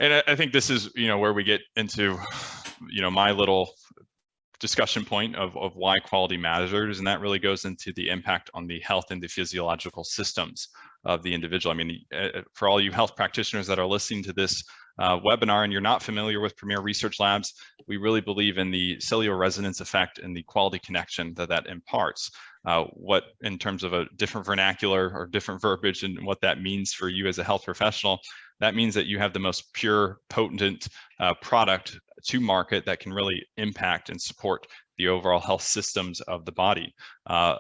And I think this is, where we get into, my little discussion point of why quality matters, and that really goes into the impact on the health and the physiological systems of the individual. I mean, for all you health practitioners that are listening to this webinar and you're not familiar with Premier Research Labs, we really believe in the cellular resonance effect and the quality connection that imparts. What, in terms of a different vernacular or different verbiage and what that means for you as a health professional, that means that you have the most pure, potent product to market that can really impact and support the overall health systems of the body.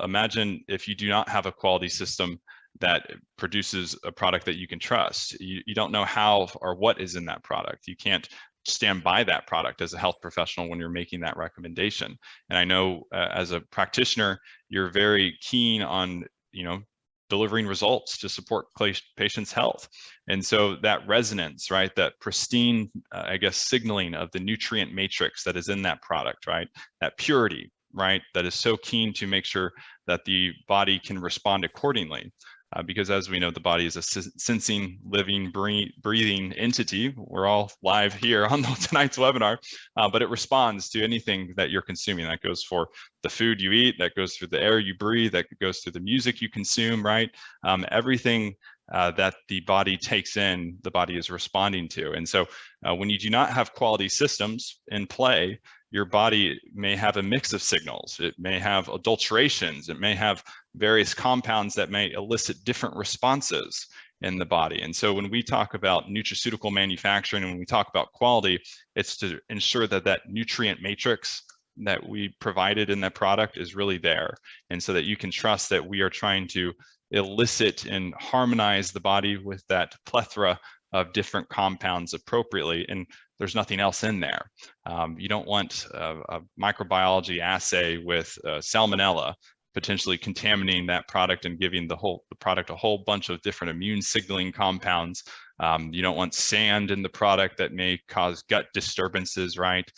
Imagine if you do not have a quality system that produces a product that you can trust. You don't know how or what is in that product. You can't stand by that product as a health professional when you're making that recommendation. And I know as a practitioner, you're very keen on, delivering results to support patients' health. And so that resonance, right, that pristine, signaling of the nutrient matrix that is in that product, right, that purity, right, that is so keen to make sure that the body can respond accordingly. Because as we know, the body is a sensing, living, breathing entity. We're all live here on tonight's webinar, but it responds to anything that you're consuming. That goes for the food you eat, that goes through the air you breathe, that goes through the music you consume, right? Everything that the body takes in, the body is responding to. And so when you do not have quality systems in play, your body may have a mix of signals. It may have adulterations. It may have various compounds that may elicit different responses in the body. And so when we talk about nutraceutical manufacturing and when we talk about quality, it's to ensure that that nutrient matrix that we provided in that product is really there. And so that you can trust that we are trying to elicit and harmonize the body with that plethora of different compounds appropriately, and there's nothing else in there. You don't want a microbiology assay with salmonella potentially contaminating that product and giving the product a whole bunch of different immune signaling compounds. You don't want sand in the product that may cause gut disturbances, right?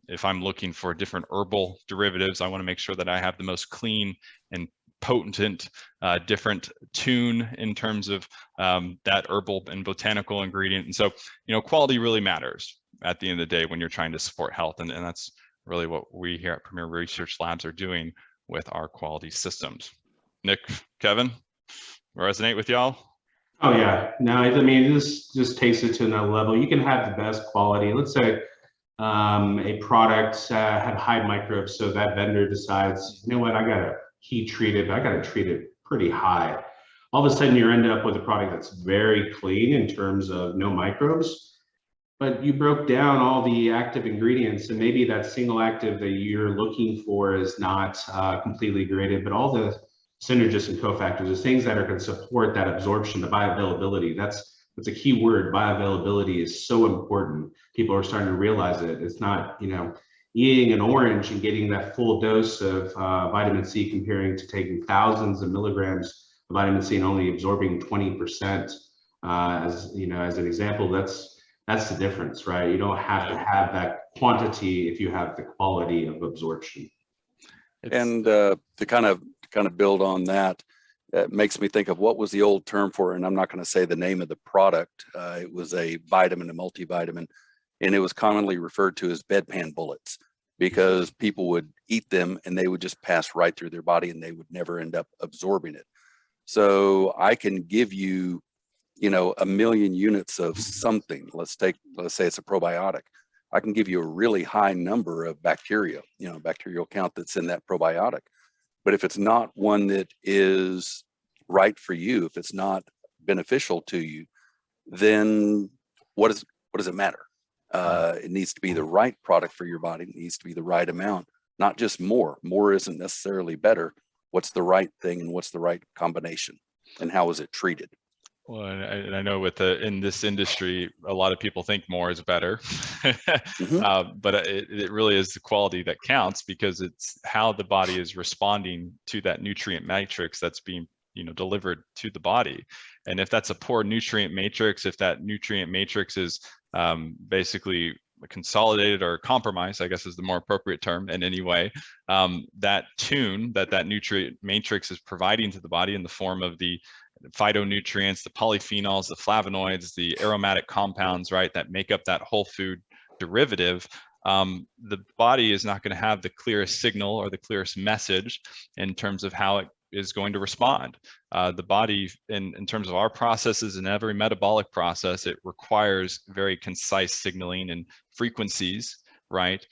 If I'm looking for different herbal derivatives, I want to make sure that I have the most clean and potent different tune in terms of that herbal and botanical ingredient. And so, quality really matters at the end of the day when you're trying to support health. And that's really what we here at Premier Research Labs are doing with our quality systems. Nick, Kevin, resonate with y'all? Oh yeah, no, I mean, this just takes it to another level. You can have the best quality. Let's say a product had high microbes, so that vendor decides, you know what, I gotta heat treat it, I gotta treat it pretty high. All of a sudden you end up with a product that's very clean in terms of no microbes, but you broke down all the active ingredients, and maybe that single active that you're looking for is not completely degraded, but all the synergists and cofactors, the things that are going to support that absorption, the bioavailability, that's a key word. Bioavailability is so important. People are starting to realize it. It's not, eating an orange and getting that full dose of vitamin C comparing to taking thousands of milligrams of vitamin C and only absorbing 20%. As an example, that's the difference, right? You don't have to have that quantity if you have the quality of absorption. And to kind of build on that, it makes me think of what was the old term for it, and I'm not going to say the name of the product. It was a vitamin, a multivitamin, and it was commonly referred to as bedpan bullets because people would eat them and they would just pass right through their body and they would never end up absorbing it. So I can give you, 1 million units of something. Let's say it's a probiotic. I can give you a really high number of bacteria, bacterial count that's in that probiotic. But if it's not one that is right for you, if it's not beneficial to you, then what does it matter? It needs to be the right product for your body. It needs to be the right amount, not just more. More isn't necessarily better. What's the right thing and what's the right combination, and how is it treated? Well, and I know in this industry, a lot of people think more is better, but it really is the quality that counts, because it's how the body is responding to that nutrient matrix that's being delivered to the body. And if that's a poor nutrient matrix, if that nutrient matrix is basically consolidated or compromised, I guess is the more appropriate term in any way, that tune that nutrient matrix is providing to the body in the form of the phytonutrients, the polyphenols, the flavonoids, the aromatic compounds, right, that make up that whole food derivative, the body is not going to have the clearest signal or the clearest message in terms of how it is going to respond. The body, in terms of our processes and every metabolic process, it requires very concise signaling and frequencies, right,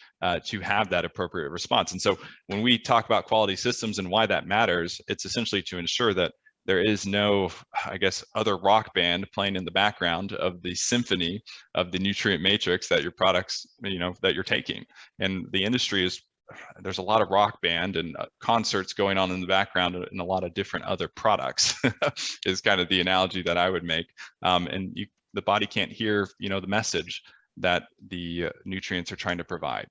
to have that appropriate response. And so when we talk about quality systems and why that matters, it's essentially to ensure that there is no, I guess, other rock band playing in the background of the symphony of the nutrient matrix that your products, that you're taking. And the industry is, there's a lot of rock band and concerts going on in the background and a lot of different other products is kind of the analogy that I would make. And the body can't hear, the message that the nutrients are trying to provide.